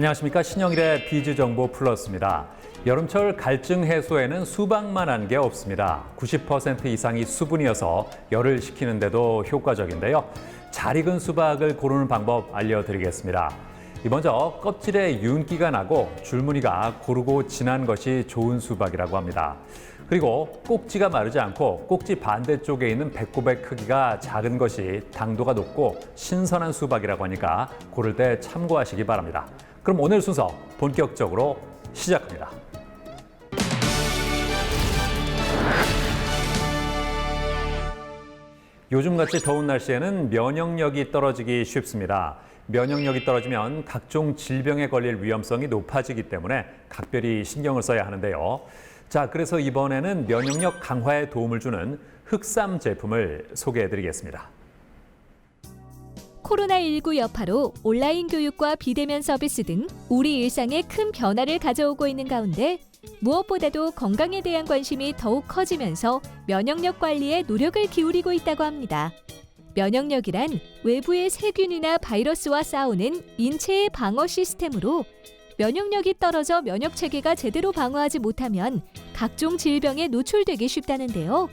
안녕하십니까. 신영일의 비즈정보 플러스입니다. 여름철 갈증 해소에는 수박만 한 게 없습니다. 90% 이상이 수분이어서 열을 식히는데도 효과적인데요. 잘 익은 수박을 고르는 방법 알려드리겠습니다. 먼저 껍질에 윤기가 나고 줄무늬가 고르고 진한 것이 좋은 수박이라고 합니다. 그리고 꼭지가 마르지 않고 꼭지 반대쪽에 있는 배꼽의 크기가 작은 것이 당도가 높고 신선한 수박이라고 하니까 고를 때 참고하시기 바랍니다. 그럼 오늘 순서 본격적으로 시작합니다. 요즘같이 더운 날씨에는 면역력이 떨어지기 쉽습니다. 면역력이 떨어지면 각종 질병에 걸릴 위험성이 높아지기 때문에 각별히 신경을 써야 하는데요. 자, 그래서 이번에는 면역력 강화에 도움을 주는 흑삼 제품을 소개해드리겠습니다. 코로나19 여파로 온라인 교육과 비대면 서비스 등 우리 일상에 큰 변화를 가져오고 있는 가운데 무엇보다도 건강에 대한 관심이 더욱 커지면서 면역력 관리에 노력을 기울이고 있다고 합니다. 면역력이란 외부의 세균이나 바이러스와 싸우는 인체의 방어 시스템으로 면역력이 떨어져 면역체계가 제대로 방어하지 못하면 각종 질병에 노출되기 쉽다는데요.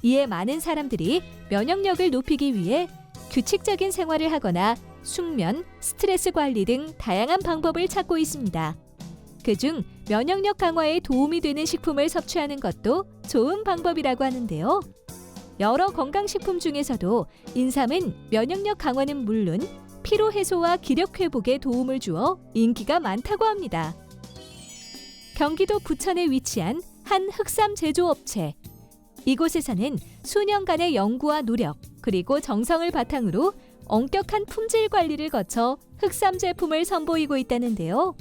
이에 많은 사람들이 면역력을 높이기 위해 규칙적인 생활을 하거나 숙면, 스트레스 관리 등 다양한 방법을 찾고 있습니다. 그중 면역력 강화에 도움이 되는 식품을 섭취하는 것도 좋은 방법이라고 하는데요. 여러 건강식품 중에서도 인삼은 면역력 강화는 물론 피로 해소와 기력 회복에 도움을 주어 인기가 많다고 합니다. 경기도 부천에 위치한 한 흑삼 제조업체. 이곳에서는 수년간의 연구와 노력, 그리고 정성을 바탕으로 엄격한 품질 관리를 거쳐 흑삼 제품을 선보이고 있다는데요.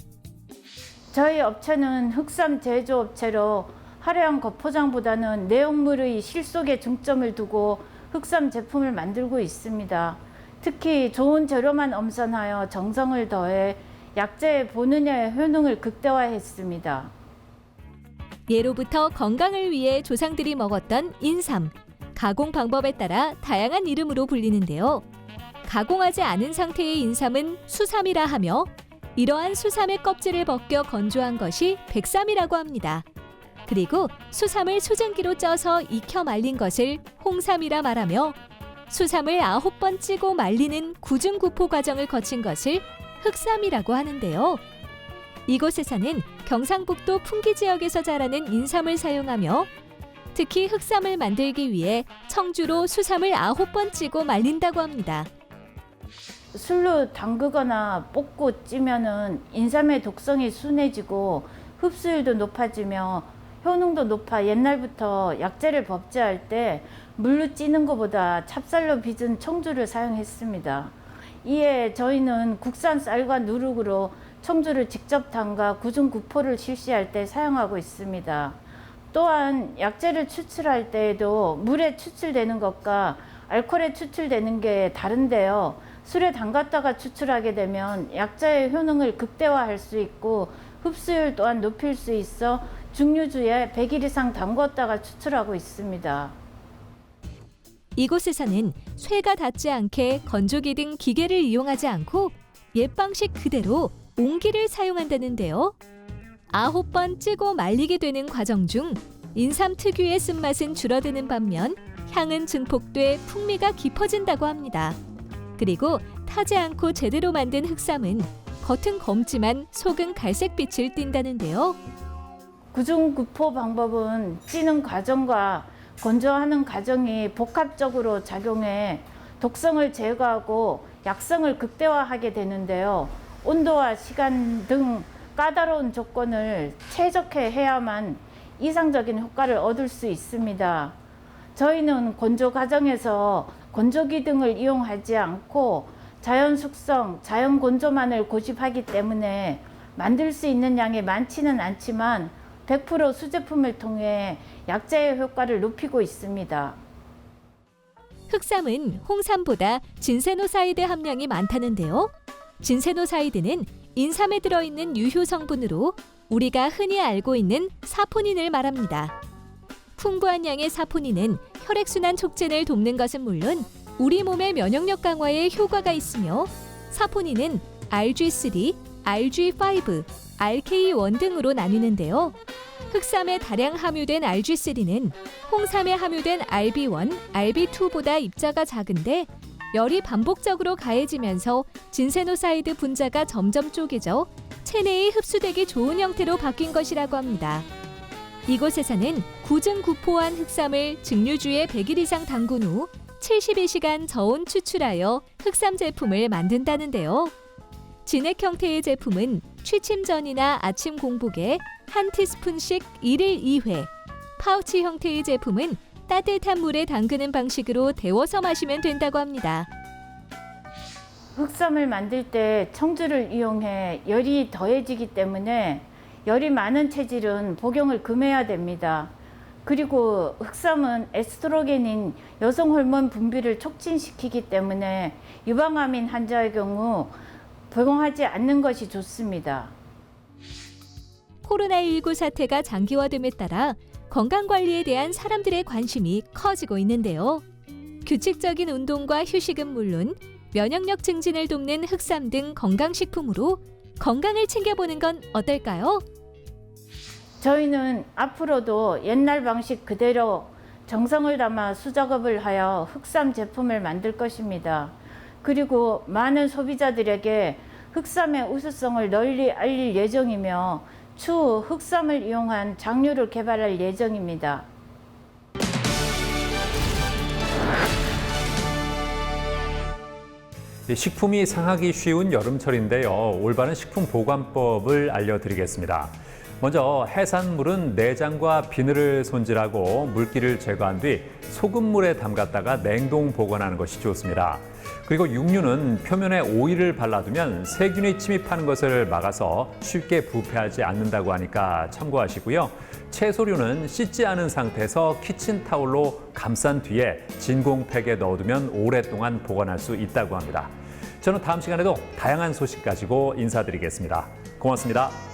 저희 업체는 흑삼 제조업체로 화려한 겉포장보다는 내용물의 실속에 중점을 두고 흑삼 제품을 만들고 있습니다. 특히 좋은 재료만 엄선하여 정성을 더해 약재의 보느냐의 효능을 극대화했습니다. 예로부터 건강을 위해 조상들이 먹었던 인삼. 가공 방법에 따라 다양한 이름으로 불리는데요. 가공하지 않은 상태의 인삼은 수삼이라 하며 이러한 수삼의 껍질을 벗겨 건조한 것이 백삼이라고 합니다. 그리고 수삼을 수증기로 쪄서 익혀 말린 것을 홍삼이라 말하며 수삼을 9번 찌고 말리는 구중구포 과정을 거친 것을 흑삼이라고 하는데요. 이곳에서는 경상북도 풍기 지역에서 자라는 인삼을 사용하며 특히 흑삼을 만들기 위해 청주로 수삼을 9번 찌고 말린다고 합니다. 술로 담그거나 볶고 찌면은 인삼의 독성이 순해지고 흡수율도 높아지며 효능도 높아 옛날부터 약재를 법제할 때 물로 찌는 것보다 찹쌀로 빚은 청주를 사용했습니다. 이에 저희는 국산 쌀과 누룩으로 청주를 직접 담가 구중구포를 실시할 때 사용하고 있습니다. 또한 약재를 추출할 때에도 물에 추출되는 것과 알코올에 추출되는 게 다른데요. 술에 담갔다가 추출하게 되면 약재의 효능을 극대화할 수 있고 흡수율 또한 높일 수 있어 증류주에 100일 이상 담궜다가 추출하고 있습니다. 이곳에서는 쇠가 닿지 않게 건조기 등 기계를 이용하지 않고 옛 방식 그대로 온기를 사용한다는데요. 9번 찌고 말리게 되는 과정 중 인삼 특유의 쓴맛은 줄어드는 반면 향은 증폭돼 풍미가 깊어진다고 합니다. 그리고 타지 않고 제대로 만든 흑삼은 겉은 검지만 속은 갈색빛을 띈다는데요. 구중구포 방법은 찌는 과정과 건조하는 과정이 복합적으로 작용해 독성을 제거하고 약성을 극대화하게 되는데요. 온도와 시간 등 까다로운 조건을 최적화해야만 이상적인 효과를 얻을 수 있습니다. 저희는 건조 과정에서 건조기 등을 이용하지 않고 자연 숙성, 자연 건조만을 고집하기 때문에 만들 수 있는 양이 많지는 않지만 100% 수제품을 통해 약재의 효과를 높이고 있습니다. 흑삼은 홍삼보다 진세노사이드 함량이 많다는데요. 진세노사이드는 인삼에 들어있는 유효 성분으로 우리가 흔히 알고 있는 사포닌을 말합니다. 풍부한 양의 사포닌은 혈액순환 촉진을 돕는 것은 물론 우리 몸의 면역력 강화에 효과가 있으며 사포닌은 RG3, RG5, RK1 등으로 나뉘는데요. 흑삼에 다량 함유된 RG3는 홍삼에 함유된 RB1, RB2보다 입자가 작은데 열이 반복적으로 가해지면서 진세노사이드 분자가 점점 쪼개져 체내에 흡수되기 좋은 형태로 바뀐 것이라고 합니다. 이곳에서는 구증구포한 흑삼을 증류주에 100일 이상 담근 후 72시간 저온 추출하여 흑삼 제품을 만든다는데요. 진액 형태의 제품은 취침 전이나 아침 공복에 한 티스푼씩 1일 2회, 파우치 형태의 제품은 따뜻한 물에 담그는 방식으로 데워서 마시면 된다고 합니다. 흑삼을 만들 때 청주를 이용해 열이 더해지기 때문에 열이 많은 체질은 복용을 금해야 됩니다. 그리고 흑삼은 에스트로겐인 여성 호르몬 분비를 촉진시키기 때문에 유방암인 환자의 경우 복용하지 않는 것이 좋습니다. 코로나19 사태가 장기화됨에 따라 건강관리에 대한 사람들의 관심이 커지고 있는데요. 규칙적인 운동과 휴식은 물론 면역력 증진을 돕는 흑삼 등 건강식품으로 건강을 챙겨보는 건 어떨까요? 저희는 앞으로도 옛날 방식 그대로 정성을 담아 수작업을 하여 흑삼 제품을 만들 것입니다. 그리고 많은 소비자들에게 흑삼의 우수성을 널리 알릴 예정이며 추후 흑삼을 이용한 장류를 개발할 예정입니다. 식품이 상하기 쉬운 여름철인데요. 올바른 식품 보관법을 알려드리겠습니다. 먼저 해산물은 내장과 비늘을 손질하고 물기를 제거한 뒤 소금물에 담갔다가 냉동 보관하는 것이 좋습니다. 그리고 육류는 표면에 오일을 발라두면 세균이 침입하는 것을 막아서 쉽게 부패하지 않는다고 하니까 참고하시고요. 채소류는 씻지 않은 상태에서 키친타올로 감싼 뒤에 진공팩에 넣어두면 오랫동안 보관할 수 있다고 합니다. 저는 다음 시간에도 다양한 소식 가지고 인사드리겠습니다. 고맙습니다.